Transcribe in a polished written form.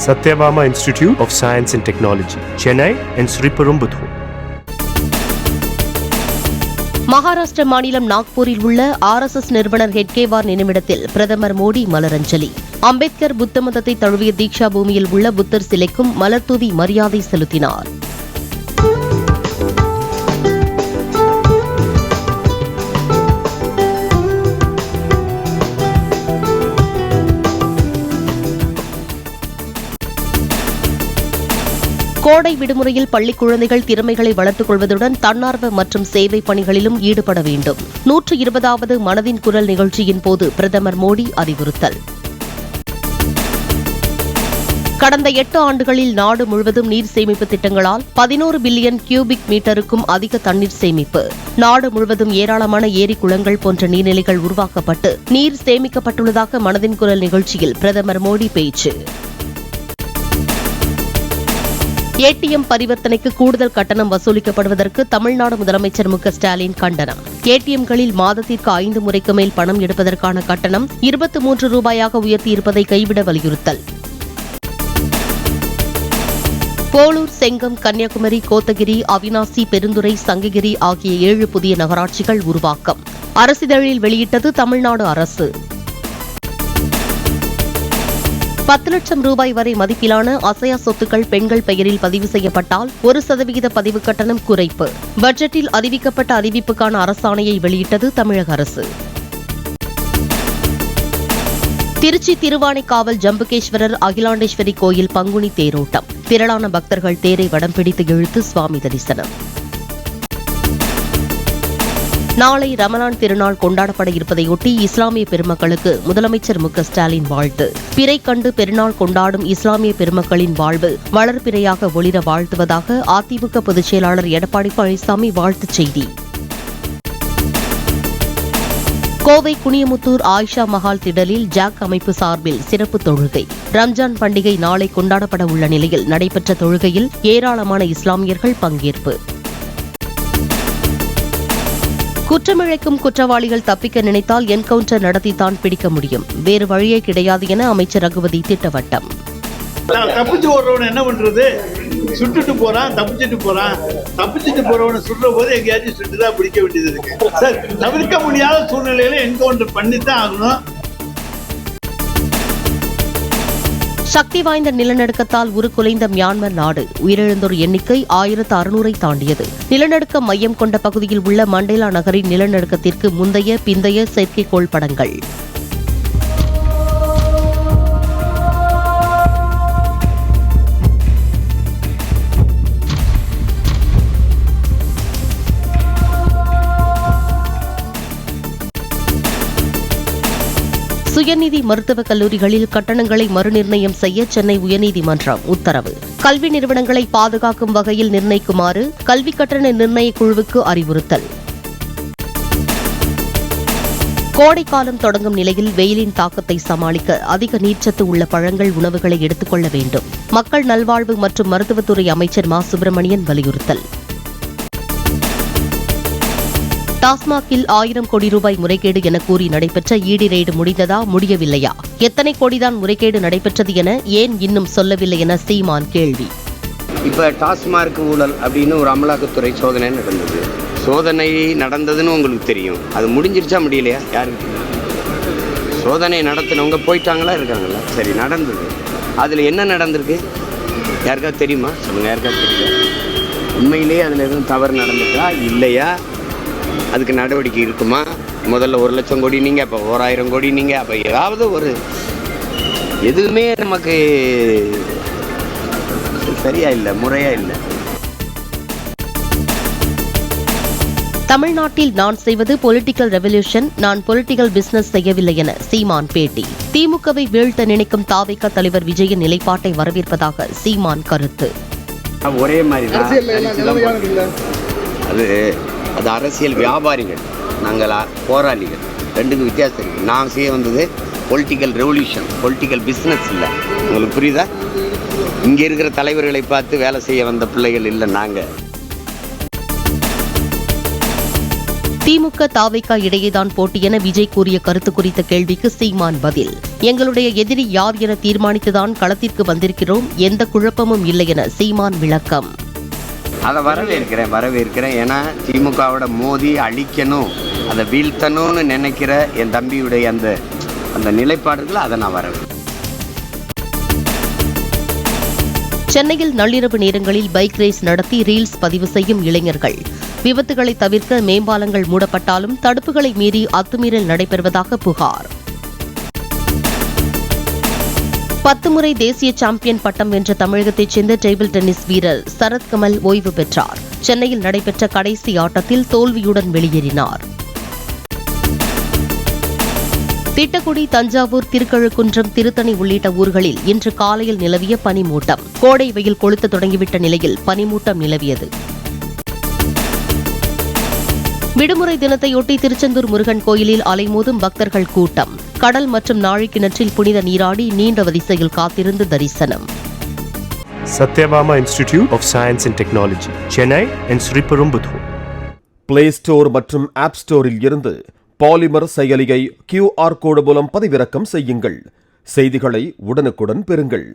Satyabama Institute of Science and Technology, Chennai and Sriperumbudur. Maharashtra மாநிலம் நாக்பூரில் உள்ள RSS நிறுவனர் ஹெட்கேவார் நினைவிடத்தில் பிரதமர் மோடி மலரஞ்சலி. அம்பேத்கர் புத்த மதத்தை தழுவிய தீக்ஷா பூமியில் உள்ள புத்தர் சிலைக்கும் மலர்தூவி மரியாதை செலுத்தினார். கோடை விடுமுறையில் பள்ளிக் குழந்தைகள் திறமைகளை வளர்த்துக் கொள்வதுடன் தன்னார்வ மற்றும் சேவை பணிகளிலும் ஈடுபட வேண்டும். 120வது மனதின் குரல் நிகழ்ச்சியின் போது பிரதமர் மோடி அறிவுறுத்தல். கடந்த 8 ஆண்டுகளில் நாடு முழுவதும் நீர் சேமிப்பு திட்டங்களால் 11 பில்லியன் கியூபிக் மீட்டருக்கும் அதிக தண்ணீர் சேமிப்பு. நாடு முழுவதும் ஏராளமான ஏரி குளங்கள் போன்ற நீர்நிலைகள் உருவாக்கப்பட்டு நீர் சேமிக்கப்பட்டுள்ளதாக மனதின் குரல் நிகழ்ச்சியில் பிரதமர் மோடி பேச்சு. ATM பரிவர்த்தனைக்கு கூடுதல் கட்டணம் வசூலிக்கப்படுவதற்கு தமிழ்நாடு முதலமைச்சர் மு.க.ஸ்டாலின் கண்டனம். ATMகளில் மாதத்திற்கு 5 முறைக்கு மேல் பணம் எடுப்பதற்கான கட்டணம் 23 ரூபாயாக உயர்த்தியிருப்பதை கைவிட வலியுறுத்தல். போளூர், செங்கம், கன்னியாகுமரி, கோத்தகிரி, அவினாசி, பெருந்துறை, சங்ககிரி ஆகிய 7 புதிய நகராட்சிகள் உருவாக்கம். அரசிதழில் வெளியிட்டது தமிழ்நாடு அரசு. 10 லட்சம் ரூபாய் வரை மதிப்பிலான அசையா சொத்துக்கள் பெண்கள் பெயரில் பதிவு செய்யப்பட்டால் 1% பதிவு கட்டணம் குறைப்பு. பட்ஜெட்டில் அறிவிக்கப்பட்ட அறிவிப்புக்கான அரசாணையை வெளியிட்டது தமிழக அரசு. திருச்சி திருவானைக்காவல் ஜம்புகேஸ்வரர் அகிலாண்டேஸ்வரி கோயில் பங்குனி தேரோட்டம். திரளான பக்தர்கள் தேரை வடம் பிடித்து இழுத்து சுவாமி தரிசனம். நாளை ரமலான் திருநாள் கொண்டாடப்பட இருப்பதையொட்டி இஸ்லாமிய பெருமக்களுக்கு முதலமைச்சர் மு.க.ஸ்டாலின் வாழ்த்து. பிறை கண்டு பெருநாள் கொண்டாடும் இஸ்லாமிய பெருமக்களின் வாழ்வு வளர்பிறையாக ஒளிர வாழ்த்துவதாக அதிமுக பொதுச் செயலாளர் எடப்பாடி பழனிசாமி வாழ்த்துச் செய்தி. கோவை குனியமுத்தூர் ஆயிஷா மஹால் திடலில் ஜாக் அமைப்பு சார்பில் சிறப்பு தொழுகை. ரம்ஜான் பண்டிகை நாளை கொண்டாடப்பட உள்ள நிலையில் நடைபெற்ற தொழுகையில் ஏராளமான இஸ்லாமியர்கள் பங்கேற்பு. குற்றமிழைக்கும் குற்றவாளிகள் தப்பிக்க நினைத்தால் என்கவுண்டர் நடத்தித்தான் பிடிக்க முடியும். வேறு வழியே கிடையாது என அமைச்சர் ரகுபதி திட்டவட்டம். தப்பிச்சு ஓடுறவன என்ன பண்றது? சுட்டுட்டு போறான், தப்பிச்சுட்டு போறவனை சுடுற போது எங்கேயாச்சும் சுட்டுதான் பிடிக்க வேண்டியது இருக்கு. சார், தவிர்க்க முடியாத சூழ்நிலையில என்கவுண்டர் பண்ணித்தான் ஆகணும். சக்தி வாய்ந்த நிலநடுக்கத்தால் உருக்குலைந்த மியான்மர் நாடு. உயிரிழந்தோர் எண்ணிக்கை 1600 தாண்டியது. நிலநடுக்க மையம் கொண்ட பகுதியில் உள்ள மண்டேலா நகரின் நிலநடுக்கத்திற்கு முந்தைய பிந்தைய செயற்கைக்கோள் படங்கள். சுயநிதி மருத்துவக் கல்லூரிகளில் கட்டணங்களை மறுநிர்ணயம் செய்ய சென்னை உயர்நீதிமன்றம் உத்தரவு. கல்வி நிறுவனங்களை பாதுகாக்கும் வகையில் நிர்ணயிக்குமாறு கல்வி கட்டண நிர்ணய குழுவுக்கு அறிவுறுத்தல். கோடைக்காலம் தொடங்கும் நிலையில் வெயிலின் தாக்கத்தை சமாளிக்க அதிக நீர்ச்சத்து உள்ள பழங்கள், உணவுகளை எடுத்துக் கொள்ள வேண்டும். மக்கள் நல்வாழ்வு மற்றும் மருத்துவத்துறை அமைச்சர் மா. சுப்பிரமணியன் வலியுறுத்தல். டாஸ்மாகில் 1000 கோடி ரூபாய் முறைகேடு என கூறி நடைபெற்ற ஈடி ரெய்டு முடிந்ததா, முடியவில்லையா? எத்தனை கோடிதான் முறைகேடு நடைபெற்றது என ஏன் இன்னும் சொல்லவில்லை என சீமான் கேள்வி. இப்போ டாஸ்மார்க் ஊழல் அப்படின்னு ஒரு அமலாக்கத்துறை சோதனை நடந்தது. சோதனை நடந்ததுன்னு உங்களுக்கு தெரியும். அது முடிஞ்சிருச்சா முடியலையா? யாருக்கு சோதனை நடத்தினவங்க போயிட்டாங்களா, இருக்காங்களா? சரி, நடந்தது. அதில் என்ன நடந்திருக்கு யாருக்காவது தெரியுமா? சொல்லுங்க, யாருக்காவது தெரியுமா? உண்மையிலேயே அதில் எதுவும் தவறு நடந்திருக்கா இல்லையா? அதுக்கு நடவடிக்கை இருக்குமா? முதல்ல 1 லட்சம் கோடி நீங்கள், அப்போ 1000 கோடி நீங்கள், அப்போ ஏதாவது ஒரு எதுவுமே நமக்கு சரியா இல்லை, முறையா இல்லை. தமிழ்நாட்டில் நான் செய்வது பொலிட்டிக்கல் ரெவல்யூஷன், நான் பொலிட்டிக்கல் பிசினஸ் செய்யவில்லை என சீமான் பேட்டி. திமுகவை வீழ்த்த நினைக்கும் தாவேகா தலைவர் விஜயின் நிலைப்பாட்டை வரவேற்பதாக சீமான் கருத்து. ஒரே மாதிரி அது அரசியல் வியாபாரிகள், நாங்கள் போராளிகள், ரெண்டுக்கும் வித்தியாசம் இருக்குது. நான் செய்ய வந்தது பொலிட்டிக்கல் ரெவல்யூஷன், பொலிட்டிக்கல் பிஸ்னஸ் இல்லை. உங்களுக்கு புரியுதா? இங்கே இருக்கிற தலைவர்களை பார்த்து வேலை செய்ய வந்த பிள்ளைகள் இல்லை நாங்கள். திமுக தாவேகா இடையேதான் போட்டி என விஜய் கூறிய கருத்து குறித்த கேள்விக்கு சீமான் பதில். எங்களுடைய எதிரி யார் என தீர்மானித்துதான் களத்திற்கு வந்திருக்கிறோம், எந்த குழப்பமும் இல்லை என சீமான் விளக்கம். அதை வரவேற்கிறேன். ஏன்னா திமுகவோட மோதி அழிக்கணும், அதை வீழ்த்தணும்னு நினைக்கிற என் தம்பியுடைய அந்த நிலைப்பாடுகள் அதை நான் வரவேற்கிறேன். சென்னையில் நள்ளிரவு நேரங்களில் பைக் ரேஸ் நடத்தி ரீல்ஸ் பதிவு செய்யும் இளைஞர்கள். விபத்துகளை தவிர்க்க மேம்பாலங்கள் மூடப்பட்டாலும் தடுப்புகளை மீறி அத்துமீறல் நடைபெறுவதாக புகார். 10 முறை தேசிய சாம்பியன் பட்டம் வென்ற தமிழகத்தைச் சேர்ந்த டேபிள் டென்னிஸ் வீரர் சரத்கமல் ஓய்வு பெற்றார். சென்னையில் நடைபெற்ற கடைசி ஆட்டத்தில் தோல்வியுடன் வெளியேறினார். திட்டக்குடி, தஞ்சாவூர், திருக்கழுக்குன்றம், திருத்தணி உள்ளிட்ட ஊர்களில் இன்று காலையில் நிலவிய பனிமூட்டம். கோடை வெயில் கொளுத்த தொடங்கிவிட்ட நிலையில் பனிமூட்டம் நிலவியது. விடுமுறை தினத்தையொட்டி திருச்செந்தூர் முருகன் கோயிலில் அலைமோதும் பக்தர்கள் கூட்டம். கடல் மற்றும் நாழி கிணற்றில் புனித நீராடி நீண்ட வரிசையில் காத்திருந்து தரிசனம். Satyabama Institute of Science and Technology, Chennai and Sriperumbudur. Play store மற்றும் ஆப் ஸ்டோரில் இருந்து பாலிமர் செயலியை QR கோடு மூலம் பதிவிறக்கம் செய்யுங்கள். செய்திகளை உடனுக்குடன் பெறுங்கள்.